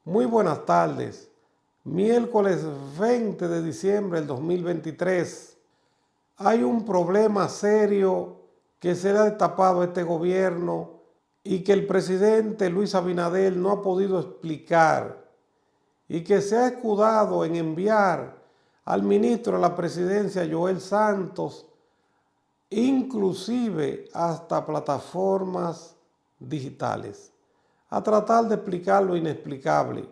Muy buenas tardes. Miércoles 20 de diciembre del 2023. Hay un problema serio que se le ha destapado a este gobierno y que el presidente Luis Abinader no ha podido explicar y que se ha escudado en enviar al ministro de la Presidencia, Joel Santos, inclusive hasta plataformas digitales, a tratar de explicar lo inexplicable.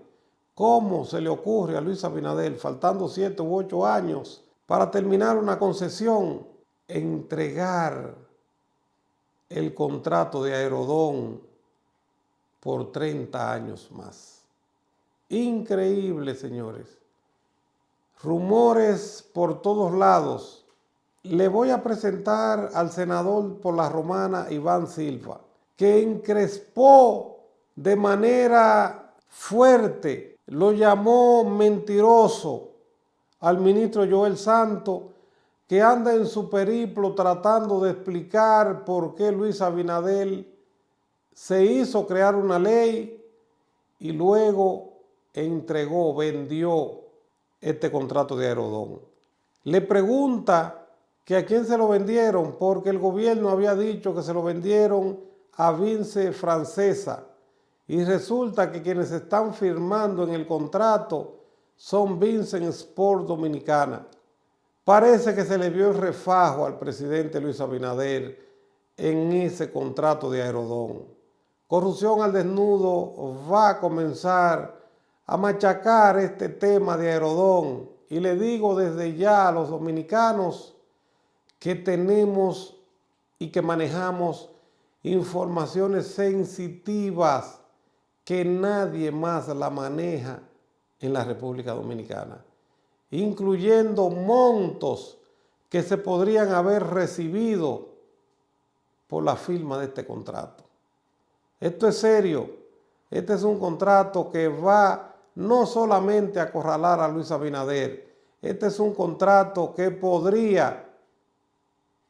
¿Cómo se le ocurre a Luis Abinader, faltando 7 u 8 años para terminar una concesión, entregar el contrato de Aerodón por 30 años más? Increíble, señores. Rumores por todos lados. Le voy a presentar al senador por la Romana, Iván Silva, que encrespó de manera fuerte, lo llamó mentiroso al ministro Joel Santos, que anda en su periplo tratando de explicar por qué Luis Abinader se hizo crear una ley y luego entregó, vendió este contrato de Aerodón. Le pregunta que a quién se lo vendieron, porque el gobierno había dicho que se lo vendieron a Vince Francesa, y resulta que quienes están firmando en el contrato son Vincent Sport Dominicana. Parece que se le vio el refajo al presidente Luis Abinader en ese contrato de Aerodón. Corrupción al Desnudo va a comenzar a machacar este tema de Aerodón, y le digo desde ya a los dominicanos que tenemos y que manejamos informaciones sensitivas que nadie más la maneja en la República Dominicana, incluyendo montos que se podrían haber recibido por la firma de este contrato. Esto es serio. Este es un contrato que va no solamente a acorralar a Luis Abinader, este es un contrato que podría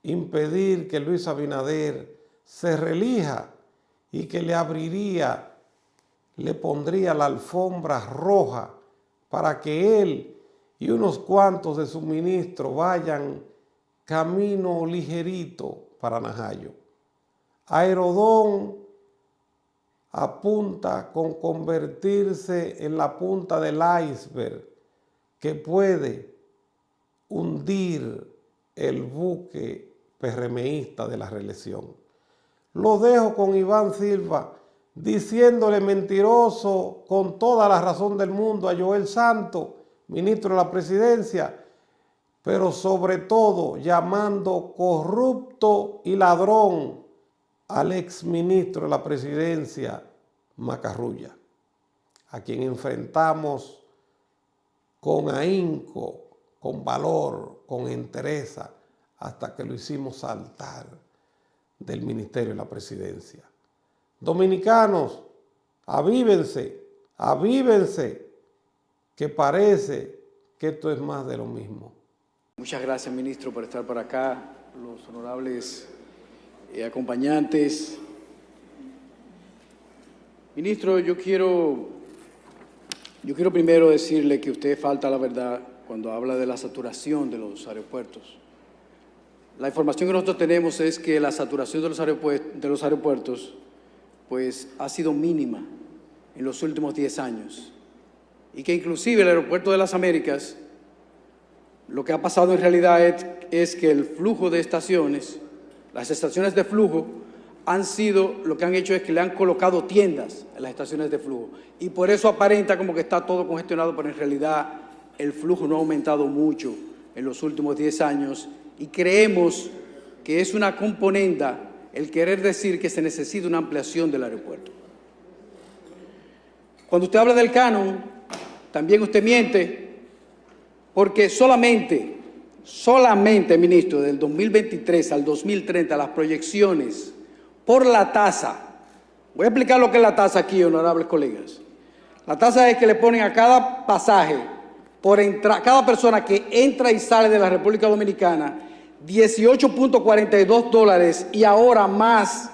impedir que Luis Abinader se reelija y que le abriría, le pondría la alfombra roja para que él y unos cuantos de sus ministros vayan camino ligerito para Najayo. Aerodón apunta con convertirse en la punta del iceberg que puede hundir el buque PRMista de la reelección. Lo dejo con Iván Silva diciéndole mentiroso con toda la razón del mundo a Joel Santos, ministro de la Presidencia, pero sobre todo llamando corrupto y ladrón al exministro de la Presidencia, Macarrulla, a quien enfrentamos con ahínco, con valor, con entereza, hasta que lo hicimos saltar del Ministerio de la Presidencia. Dominicanos, avívense, que parece que esto es más de lo mismo. Muchas gracias, ministro, por estar por acá, los honorables acompañantes. Ministro, yo quiero primero decirle que usted falta la verdad cuando habla de la saturación de los aeropuertos. La información que nosotros tenemos es que la saturación de los aeropuertos pues ha sido mínima en los últimos 10 años y que inclusive el Aeropuerto de las Américas, lo que ha pasado en realidad es que el flujo de estaciones, las estaciones de flujo, lo que han hecho es que le han colocado tiendas en las estaciones de flujo, y por eso aparenta como que está todo congestionado, pero en realidad el flujo no ha aumentado mucho en los últimos 10 años, y creemos que es una componenda el querer decir que se necesita una ampliación del aeropuerto. Cuando usted habla del canon, también usted miente, porque solamente, ministro, del 2023 al 2030, las proyecciones por la tasa, voy a explicar lo que es la tasa aquí, honorables colegas. La tasa es que le ponen a cada pasaje, cada persona que entra y sale de la República Dominicana, $18.42 y ahora más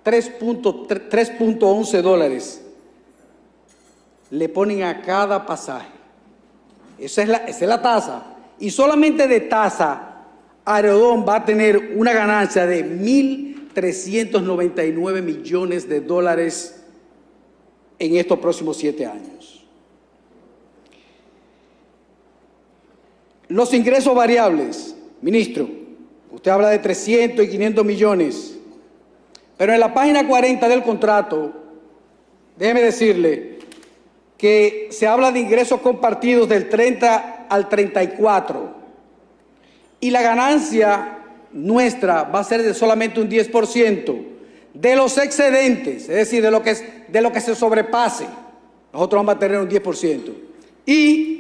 $3.11 le ponen a cada pasaje. Esa es la tasa. Y solamente de tasa, Aerodón va a tener una ganancia de 1.399 millones de dólares en estos próximos 7 años. Los ingresos variables, ministro, usted habla de 300 y 500 millones, pero en la página 40 del contrato, déjeme decirle que se habla de ingresos compartidos del 30 al 34 y la ganancia nuestra va a ser de solamente un 10% de los excedentes, es decir, de lo que se sobrepase. Nosotros vamos a tener un 10% y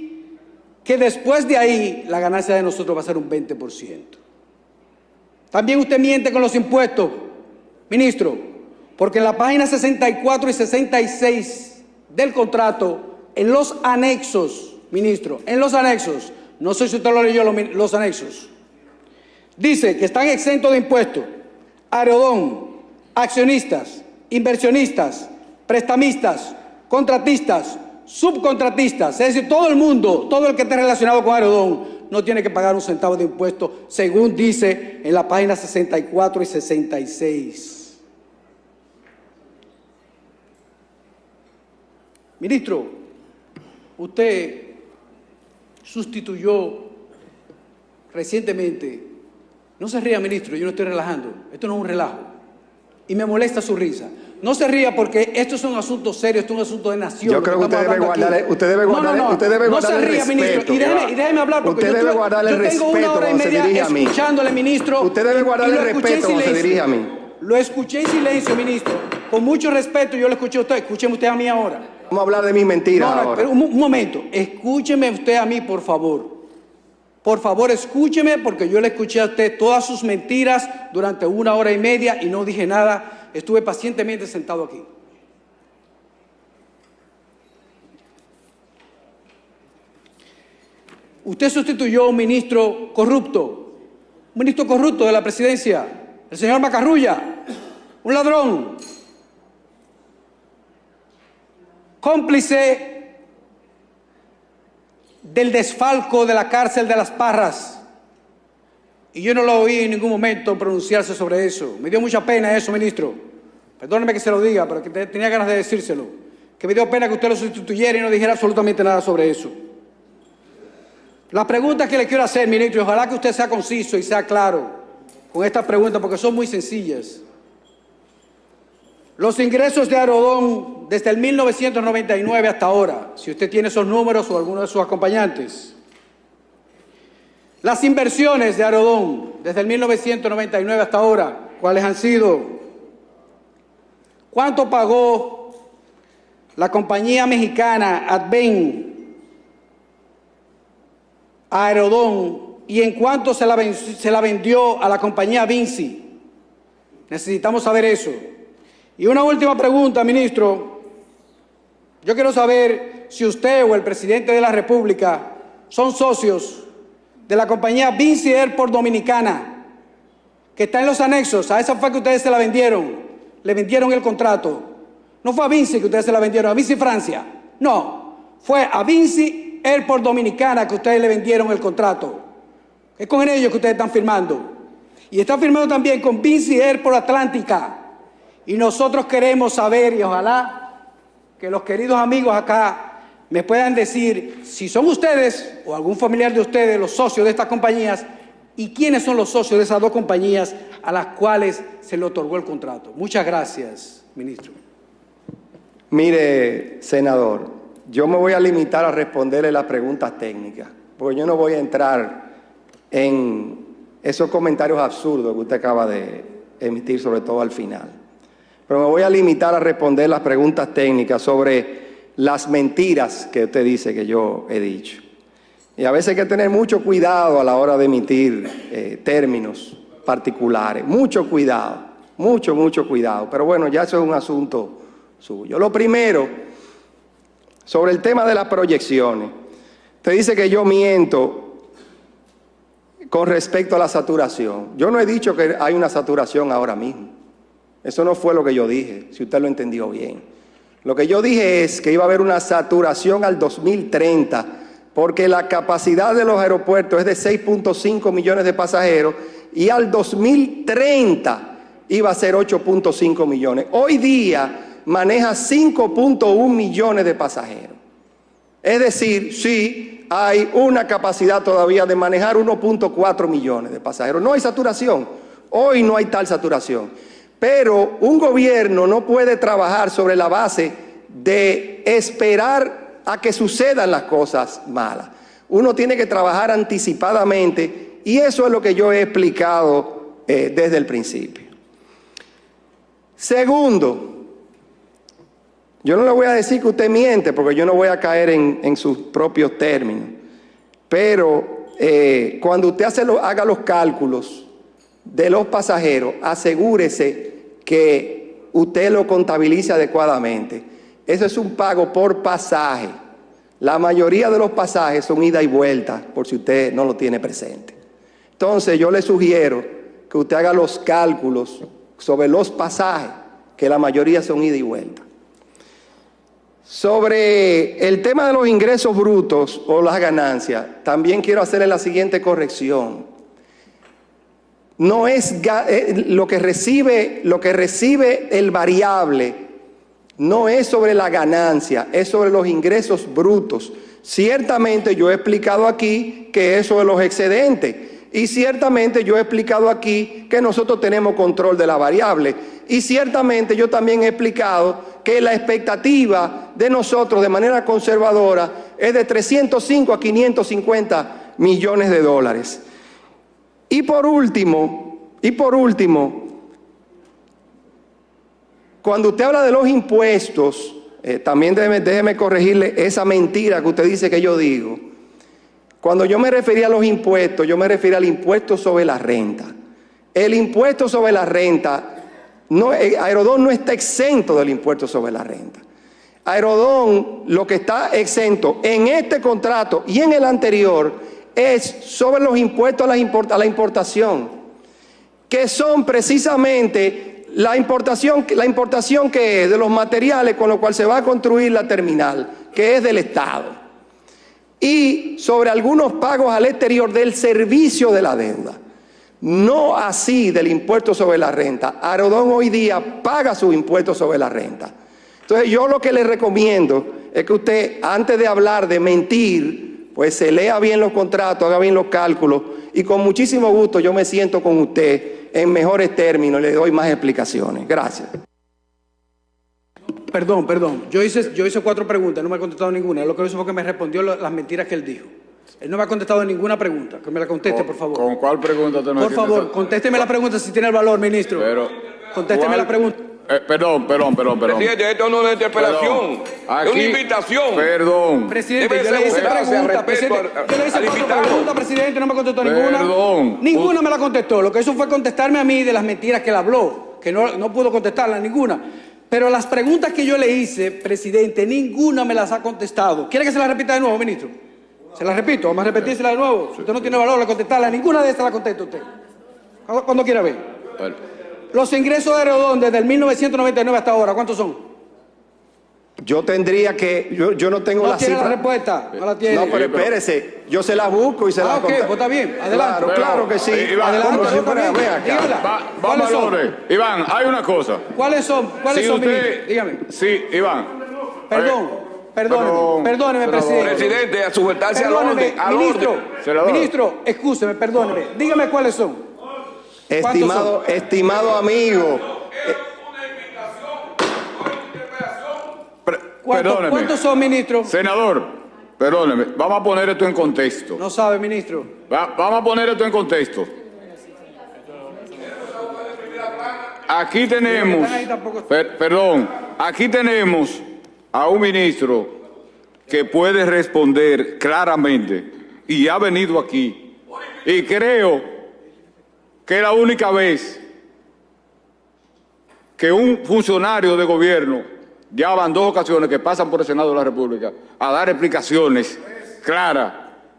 que después de ahí la ganancia de nosotros va a ser un 20%. También usted miente con los impuestos, ministro, porque en la página 64 y 66 del contrato, en los anexos, ministro, en los anexos, no sé si usted lo leyó, los anexos, dice que están exentos de impuestos Aerodón, accionistas, inversionistas, prestamistas, contratistas, subcontratistas, es decir, todo el mundo, todo el que esté relacionado con Aerodón no tiene que pagar un centavo de impuesto, según dice en la página 64 y 66. Ministro, usted sustituyó recientemente, no se ría, ministro, yo no estoy relajando, esto no es un relajo, y me molesta su risa. No se ría porque esto es un asunto serio, esto es un asunto de nación. Yo creo que usted debe guardar no se ría, ministro, y déjeme hablar porque usted debe guardarle el respeto cuando se dirige a mí. Escuchándole, ministro. Usted debe guardarle el respeto cuando se dirige a mí. Lo escuché en silencio, ministro, con mucho respeto, yo lo escuché a usted, escúcheme usted a mí ahora. Vamos a hablar de mis mentiras ahora. Pero un momento, escúcheme usted a mí, por favor. Por favor, escúcheme, porque yo le escuché a usted todas sus mentiras durante 1 hora y media y no dije nada. Estuve pacientemente sentado aquí. Usted sustituyó a un ministro corrupto de la presidencia, el señor Macarrulla, un ladrón, cómplice del desfalco de la cárcel de Las Parras. Y yo no lo oí en ningún momento pronunciarse sobre eso. Me dio mucha pena eso, ministro. Perdóneme que se lo diga, pero que tenía ganas de decírselo. Que me dio pena que usted lo sustituyera y no dijera absolutamente nada sobre eso. Las preguntas que le quiero hacer, ministro, y ojalá que usted sea conciso y sea claro con estas preguntas, porque son muy sencillas. Los ingresos de Aerodón desde el 1999 hasta ahora, si usted tiene esos números o alguno de sus acompañantes. Las inversiones de Aerodón desde el 1999 hasta ahora, ¿cuáles han sido? ¿Cuánto pagó la compañía mexicana Adven a Aerodón y en cuánto se la vendió a la compañía Vinci? Necesitamos saber eso. Y una última pregunta, ministro. Yo quiero saber si usted o el presidente de la República son socios de la compañía Vinci Airport Dominicana, que está en los anexos. A esa fue que ustedes se la vendieron. Le vendieron el contrato. No fue a Vinci que ustedes se la vendieron, a Vinci Francia. No, fue a Vinci Airport Dominicana que ustedes le vendieron el contrato. Es con ellos que ustedes están firmando. Y están firmando también con Vinci Airport Atlántica. Y nosotros queremos saber, y ojalá que los queridos amigos acá me puedan decir si son ustedes o algún familiar de ustedes los socios de estas compañías y quiénes son los socios de esas dos compañías a las cuales se le otorgó el contrato. Muchas gracias, ministro. Mire, senador, yo me voy a limitar a responderle las preguntas técnicas, porque yo no voy a entrar en esos comentarios absurdos que usted acaba de emitir, sobre todo al final. Pero me voy a limitar a responder las preguntas técnicas sobre las mentiras que usted dice que yo he dicho. Y a veces hay que tener mucho cuidado a la hora de emitir términos particulares. Mucho cuidado, mucho cuidado. Pero bueno, ya eso es un asunto suyo. Lo primero, sobre el tema de las proyecciones. Usted dice que yo miento con respecto a la saturación. Yo no he dicho que hay una saturación ahora mismo. Eso no fue lo que yo dije, si usted lo entendió bien. Lo que yo dije es que iba a haber una saturación al 2030, porque la capacidad de los aeropuertos es de 6.5 millones de pasajeros y al 2030 iba a ser 8.5 millones. Hoy día maneja 5.1 millones de pasajeros. Es decir, sí, hay una capacidad todavía de manejar 1.4 millones de pasajeros. No hay saturación. Hoy no hay tal saturación. Pero un gobierno no puede trabajar sobre la base de esperar a que sucedan las cosas malas. Uno tiene que trabajar anticipadamente y eso es lo que yo he explicado desde el principio. Segundo, yo no le voy a decir que usted miente porque yo no voy a caer en sus propios términos, pero cuando usted haga los cálculos de los pasajeros, asegúrese que usted lo contabilice adecuadamente. Eso es un pago por pasaje. La mayoría de los pasajes son ida y vuelta, por si usted no lo tiene presente. Entonces yo le sugiero que usted haga los cálculos sobre los pasajes, que la mayoría son ida y vuelta. Sobre el tema de los ingresos brutos o las ganancias, también quiero hacerle la siguiente corrección. No es lo que recibe el variable, no es sobre la ganancia, es sobre los ingresos brutos. Ciertamente yo he explicado aquí que es sobre los excedentes y ciertamente yo he explicado aquí que nosotros tenemos control de la variable y ciertamente yo también he explicado que la expectativa de nosotros de manera conservadora es de 305 a 550 millones de dólares. Y por último, cuando usted habla de los impuestos, también déjeme corregirle esa mentira que usted dice que yo digo. Cuando yo me refería a los impuestos, yo me refería al impuesto sobre la renta. El impuesto sobre la renta, Aerodón no está exento del impuesto sobre la renta. Aerodón lo que está exento en este contrato y en el anterior es sobre los impuestos a la importación, que son precisamente la importación que es de los materiales con los cuales se va a construir la terminal, que es del Estado, y sobre algunos pagos al exterior del servicio de la deuda, no así del impuesto sobre la renta. Aerodón hoy día paga su impuesto sobre la renta. Entonces yo lo que le recomiendo es que usted, antes de hablar de mentir, pues se lea bien los contratos, haga bien los cálculos y con muchísimo gusto yo me siento con usted en mejores términos y le doy más explicaciones. Gracias. Perdón. Yo hice 4 preguntas, no me ha contestado ninguna. Lo que hizo fue que me respondió las mentiras que él dijo. Él no me ha contestado ninguna pregunta. Que me la conteste, por favor. ¿Con cuál pregunta te no? Por favor, contésteme la pregunta si tiene el valor, ministro. Contésteme la pregunta. Perdón. Presidente, esto no es una interpelación, es una invitación. Perdón. Presidente, yo le hice preguntas, presidente. Yo le hice 4 preguntas, presidente, no me contestó ninguna. Perdón. Ninguna me la contestó. Lo que hizo fue contestarme a mí de las mentiras que él habló, que no pudo contestarla ninguna. Pero las preguntas que yo le hice, presidente, ninguna me las ha contestado. ¿Quiere que se las repita de nuevo, ministro? Se las repito, vamos a repetírsela de nuevo. Si usted no tiene valor de contestarla, ninguna de estas la contesta usted. Cuando quiera ver. Bueno. Los ingresos de Aerodón desde el 1999 hasta ahora, ¿cuántos son? Yo tendría que, yo no tengo la cifra. ¿No tiene la respuesta? No la tiene. No, pero espérese, yo se la busco y se la ok, pues está bien, adelante. Claro que sí. Iván, Adelante, Como si fuera, bien. ve acá. Dígamela. Vamos al orden. Iván, hay una cosa. ¿Cuáles son, ministro? Dígame. Sí, Iván. Perdóneme, presidente. Presidente, a sujetarse al orden. Ministro, excúseme, perdóneme. Dígame cuáles son. Estimado amigo. ¿Cuántos son, ministro? Senador, perdóneme, vamos a poner esto en contexto. No sabe, ministro. Vamos a poner esto en contexto. Aquí tenemos, aquí tenemos a un ministro que puede responder claramente y ha venido aquí. Y creo que es la única vez que un funcionario de gobierno, ya van 2 ocasiones que pasan por el Senado de la República a dar explicaciones claras.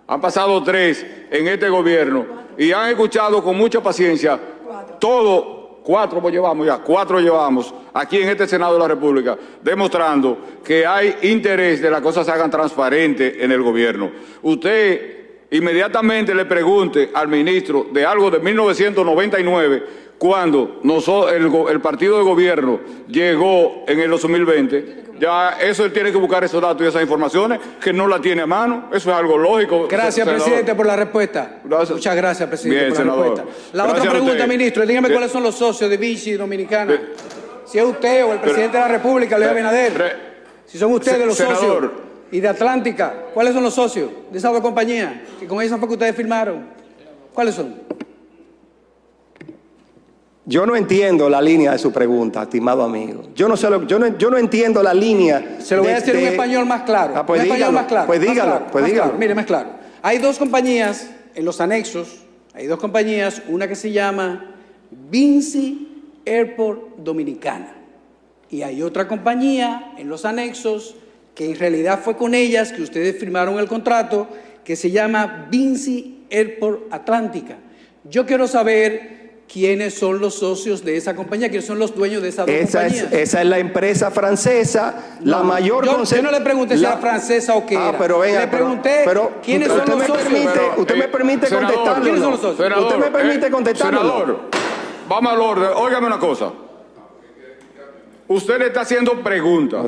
Han pasado 3 en este gobierno y han escuchado con mucha paciencia todo 4 llevamos aquí en este Senado de la República, demostrando que hay interés de que las cosas se hagan transparentes en el gobierno. Usted inmediatamente le pregunte al ministro de algo de 1999, cuando el partido de gobierno llegó en el 2020, ya eso él tiene que buscar esos datos y esas informaciones, que no la tiene a mano. Eso es algo lógico. Gracias, senador. Presidente, por la respuesta. Gracias. Muchas gracias, Presidente, Bien, por la senador. respuesta. La Gracias otra pregunta, a usted. ministro, dígame Sí. cuáles son los socios de Vinci Dominicana. Si es usted o el Presidente de la República, Luis Abinader. Si son ustedes los socios. Senador. Y de Atlántica, ¿cuáles son los socios de esas dos compañías? Que con esas fue que ustedes firmaron. ¿Cuáles son? Yo no entiendo la línea de su pregunta, estimado amigo. Yo no entiendo la línea. Se lo voy a decir en español más claro. Ah, pues en español dígalo, más claro. pues más dígalo, claro, pues más dígalo. claro. Mire, más claro. Hay dos compañías en los anexos. Hay dos compañías. Una que se llama Vinci Airport Dominicana. Y hay otra compañía en los anexos que en realidad fue con ellas que ustedes firmaron el contrato, que se llama Vinci Airport Atlántica. Yo quiero saber quiénes son los socios de esa compañía, quiénes son los dueños de esas dos compañías. Esa es la empresa francesa, la mayor... Yo no le pregunté si era francesa o qué era. Pero venga, le pregunté quiénes son los socios. Usted me permite senador, contestarlo. ¿Quiénes son los socios? Senador, ¿Usted me permite contestarlo? Senador, vamos al orden. Óigame una cosa. Usted le está haciendo preguntas.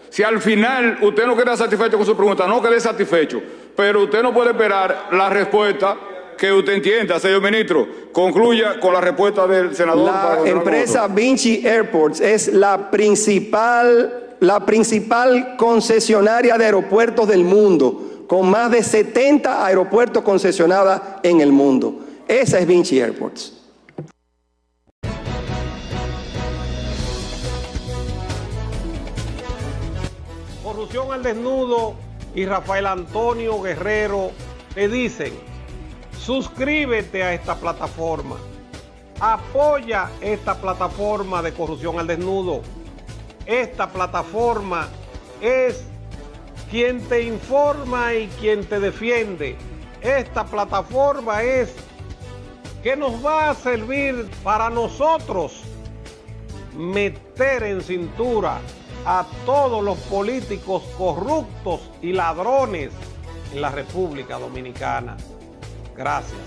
Si al final usted no queda satisfecho con su pregunta, no quede satisfecho. Pero usted no puede esperar la respuesta que usted entienda, señor ministro. Concluya con la respuesta del senador. La empresa Vinci Airports es la principal concesionaria de aeropuertos del mundo, con más de 70 aeropuertos concesionados en el mundo. Esa es Vinci Airports. Corrupción al Desnudo y Rafael Antonio Guerrero te dicen: suscríbete a esta plataforma, apoya esta plataforma de Corrupción al Desnudo. Esta plataforma es quien te informa y quien te defiende. Esta plataforma es que nos va a servir para nosotros meter en cintura a todos los políticos corruptos y ladrones en la República Dominicana. Gracias.